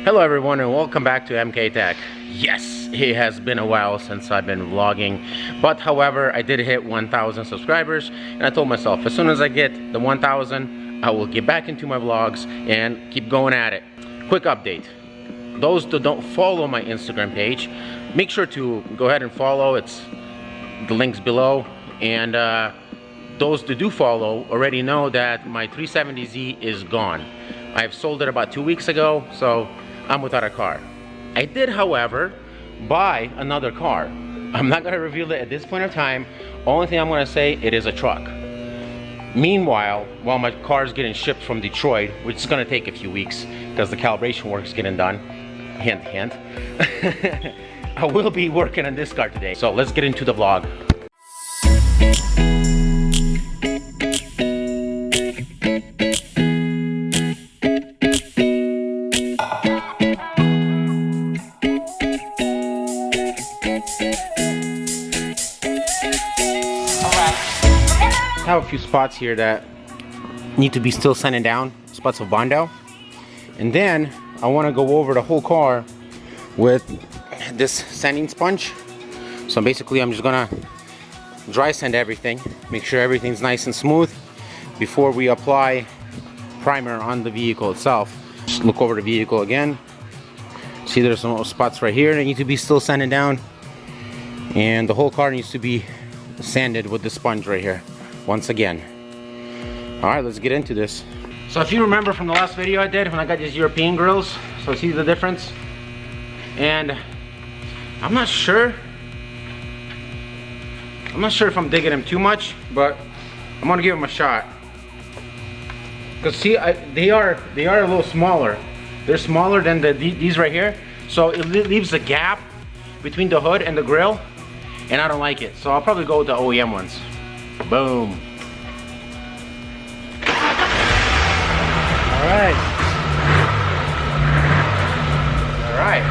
Hello everyone and welcome back to MK Tech. Yes, it has been a while since I've been vlogging, but however I did hit 1,000 subscribers and I told myself as soon as I get the 1,000 I will get back into my vlogs and keep going at it. Quick update, those that don't follow my Instagram page, make sure to go ahead and follow. It's the links below, and those that do follow already know that my 370Z is gone. I've sold it about 2 weeks ago, so I'm without a car. I did, however, buy another car. I'm not gonna reveal it at this point of time. Only thing I'm gonna say, it is a truck. Meanwhile, while my car is getting shipped from Detroit, which is gonna take a few weeks because the calibration work is getting done, hint, hint, I will be working on this car today. So let's get into the vlog. I have a few spots here that need to be still sanded down, spots of Bondo, and then I want to go over the whole car with this sanding sponge. So basically I'm just gonna dry sand everything, make sure everything's nice and smooth before we apply primer on the vehicle itself. Just look over the vehicle again, see there's some little spots right here that need to be still sanded down, and the whole car needs to be sanded with the sponge right here once again. All right, let's get into this. So if you remember from the last video I did when I got these European grills, so see the difference? And I'm not sure if I'm digging them too much, but I'm gonna give them a shot. Cause see, they are a little smaller. They're smaller than these right here, so it leaves a gap between the hood and the grill, and I don't like it. So I'll probably go with the OEM ones. Boom. All right. All right.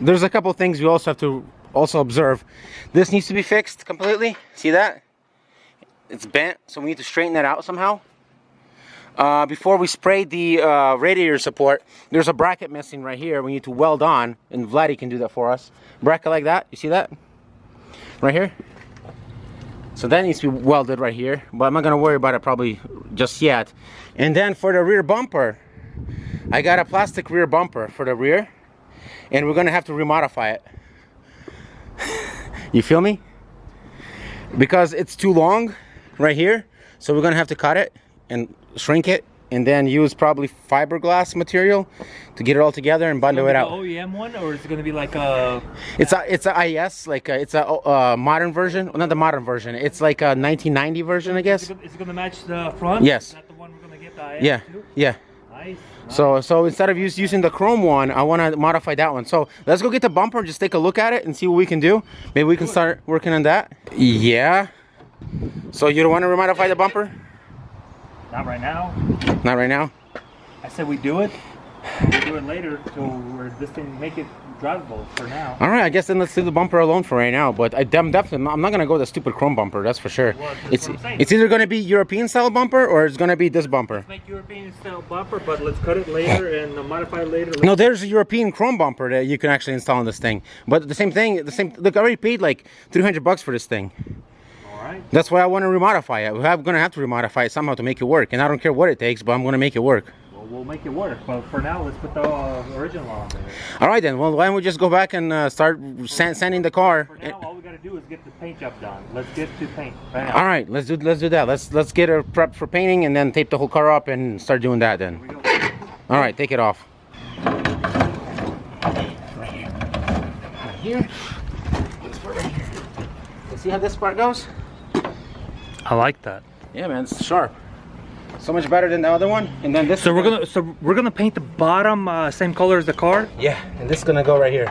There's a couple things we also have to observe. This needs to be fixed completely. See that? It's bent, so we need to straighten that out somehow. Before we spray the radiator support, there's a bracket missing right here. We need to weld on, and Vladdy can do that for us. Bracket like that, you see that? Right here. So that needs to be welded right here, but I'm not gonna worry about it probably just yet. And then for the rear bumper, I got a plastic rear bumper for the rear, and we're gonna have to remodify it. You feel me? Because it's too long right here, so we're gonna have to cut it and shrink it, and then use probably fiberglass material to get it all together and bundle it out. OEM one, or is it gonna be like a? It's a IS, like it's a modern version. Well, not the modern version. It's like a 1990 version, I guess. Is it gonna match the front? Yes. Is that the one we're gonna get the IS Yeah. to? Yeah. Nice. So instead of using the chrome one, I want to modify that one. So let's go get the bumper, just take a look at it and see what we can do. Maybe we can start working on that. Yeah. So you don't want to remodify the bumper? Not right now. Not right now? I said we do it. We'll do it later, so we're this thing make it drivable for now. All right, I guess then let's leave the bumper alone for right now. But I'm not gonna go with the stupid chrome bumper. That's for sure. Well, that's it's either gonna be European style bumper or it's gonna be this bumper. Let's make European style bumper, but let's cut it later and modify it later. No, there's a European chrome bumper that you can actually install on this thing. But the same thing, look, I already paid like 300 bucks for this thing. All right. That's why I want to remodify it. We're gonna have to remodify it somehow to make it work, and I don't care what it takes, but I'm gonna make it work. Well, we'll make it work, but for now, let's put the original on there. All right then. Well, why don't we just go back and start sanding the car? For now, all we gotta do is get the paint job done. Let's get to paint. Right now. All right, let's do that. Let's get her prepped for painting and then tape the whole car up and start doing that then. Here we go. All right, take it off. Right here. Right here. This part right here. You see how this part goes? I like that. Yeah, man, it's sharp. So much better than the other one. And then this. So we're gonna paint the bottom same color as the car. Yeah, and this is gonna go right here.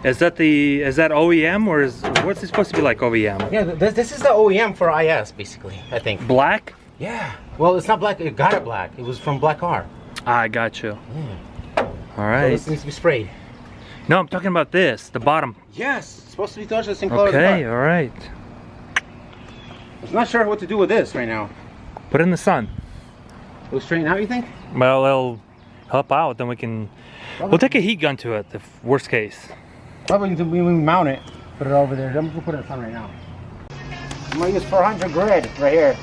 Is that OEM, or what's it supposed to be like OEM? Yeah, this is the OEM for IS basically, I think. Black? Yeah. Well, it's not black. It got it black. It was from Black Car. I got you. Yeah. All right. So this needs to be sprayed. No, I'm talking about this, the bottom. Yes. It's supposed to be touched the same color. Okay, all right. I'm not sure what to do with this right now. Put it in the sun. It'll straighten out, you think? Well, it'll help out. Then we can. We'll take a heat gun to it, if worst case. Probably need to mount it. Put it over there. I'm gonna put it in the sun right now. I'm gonna use 400 grid right here.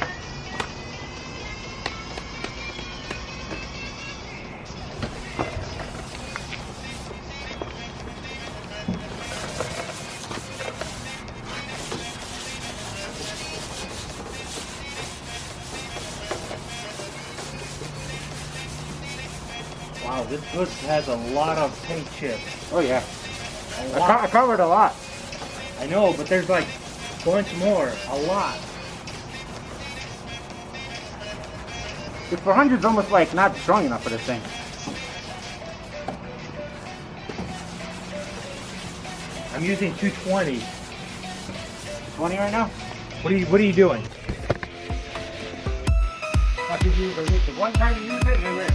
Wow, this bush has a lot of paint chips. Oh yeah. A lot. I covered a lot. I know, but there's like a bunch more. A lot. The 400's almost like not strong enough for this thing. I'm using 220. 20 right now? What are you doing? I'll give you the one time you use it and then rinse.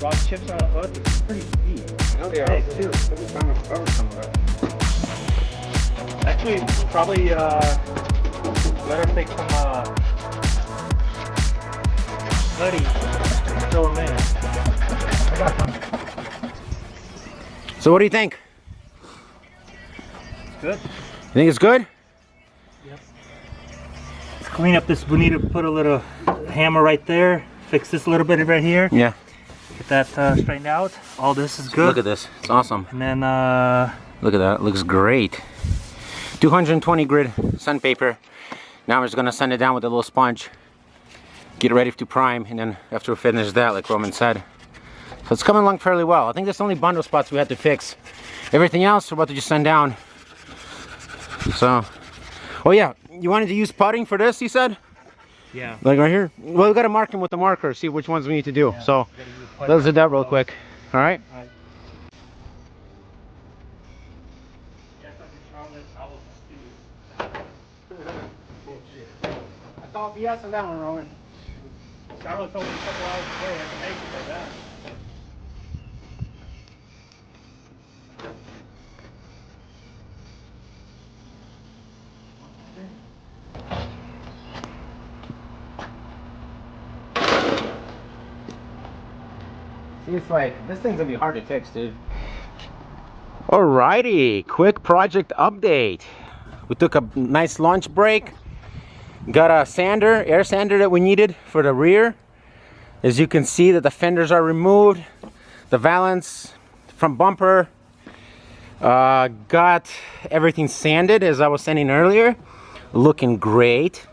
Raw chips on the hood. It's pretty deep. No, they are. Hey, too. Every time I've covered some of it. Actually, probably let her take some putty and throw them in. I got some. So what do you think? It's good. You think it's good? Yep. Let's clean up this. We need to put a little hammer right there. Fix this a little bit right here. Yeah. Get that straightened out. All this is good. Look at this. It's awesome. And then Look at that. It looks great. 220 grit sandpaper. Now we're just gonna sand it down with a little sponge. Get it ready to prime, and then after we finish that, like Roman said. So it's coming along fairly well. I think there's only bundle spots we had to fix. Everything else we're about to just sand down. So, oh yeah, you wanted to use putting for this, you said? yeah. Like right here? Well, we gotta mark them with the marker, see which ones we need to do. Yeah, so, let's do that real quick. All right? All right. I thought BS on that one, Roman. Charlotte's only a couple hours away. I can make it like that. It's like, this thing's gonna be hard to fix, dude. Alrighty, quick project update. We took a nice lunch break. Got a sander, air sander that we needed for the rear. As you can see that the fenders are removed. The valance from bumper. Got everything sanded as I was sanding earlier. Looking great.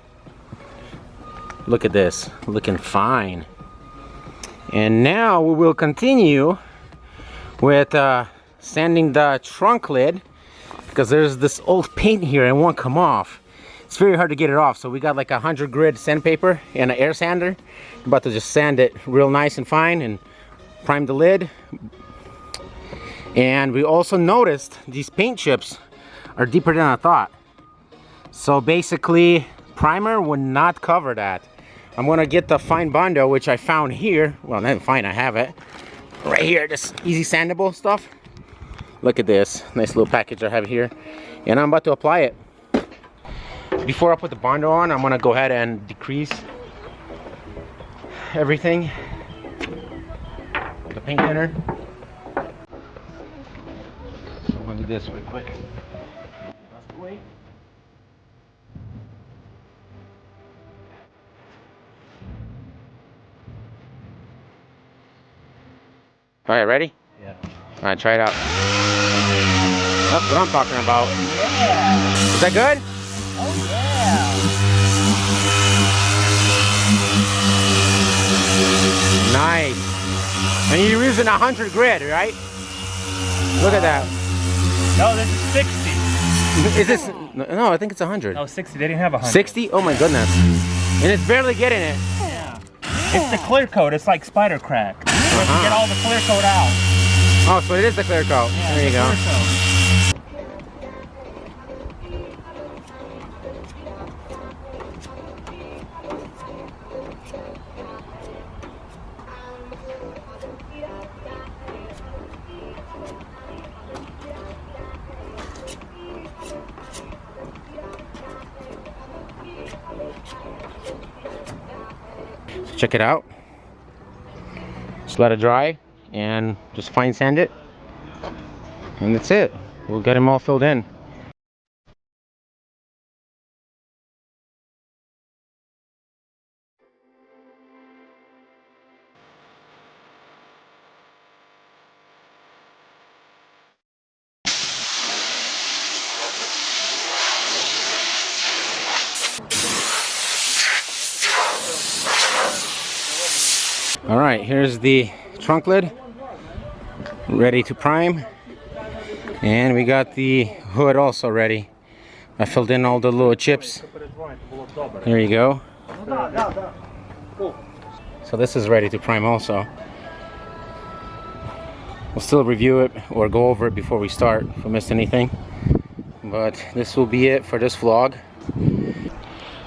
Look at this, looking fine. And now we will continue with sanding the trunk lid, because there's this old paint here and it won't come off. It's very hard to get it off, so we got like 100 grit sandpaper and an air sander. I'm about to just sand it real nice and fine and prime the lid. And we also noticed these paint chips are deeper than I thought. So basically, primer would not cover that. I'm gonna get the fine Bondo, which I found here. Well, not fine, I have it right here. This easy sandable stuff. Look at this nice little package I have here, and I'm about to apply it. Before I put the Bondo on, I'm gonna go ahead and decrease everything. The paint thinner. So I'm gonna do this real quick. That's the way. All right, ready? Yeah. All right, try it out. That's what I'm talking about. Yeah. Is that good? Oh yeah. Nice. And you're using 100 grit, right? Look at that. No, this is 60. Is this? No, I think it's 100. No, 60. They didn't have 100. 60? Oh my goodness. And it's barely getting it. Yeah. It's the clear coat. It's like spider crack. You have to get all the clear coat out. Oh, so it is the clear coat. Yeah, There you go. clear coat. Check it out. Just let it dry and just fine sand it. And that's it. We'll get them all filled in. All right, here's the trunk lid, ready to prime. And we got the hood also ready. I filled in all the little chips. There you go. So this is ready to prime also. We'll still review it or go over it before we start if we missed anything. But this will be it for this vlog.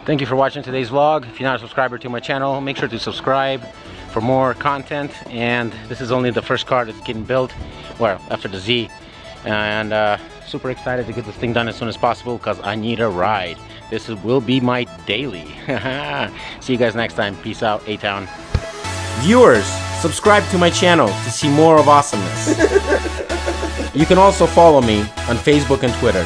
Thank you for watching today's vlog. If you're not a subscriber to my channel, make sure to subscribe for more content. And this is only the first car that's getting built, well, after the Z. And super excited to get this thing done as soon as possible because I need a ride. Will be my daily. See you guys next time. Peace out, A-Town. Viewers, subscribe to my channel to see more of awesomeness. You can also follow me on Facebook and Twitter.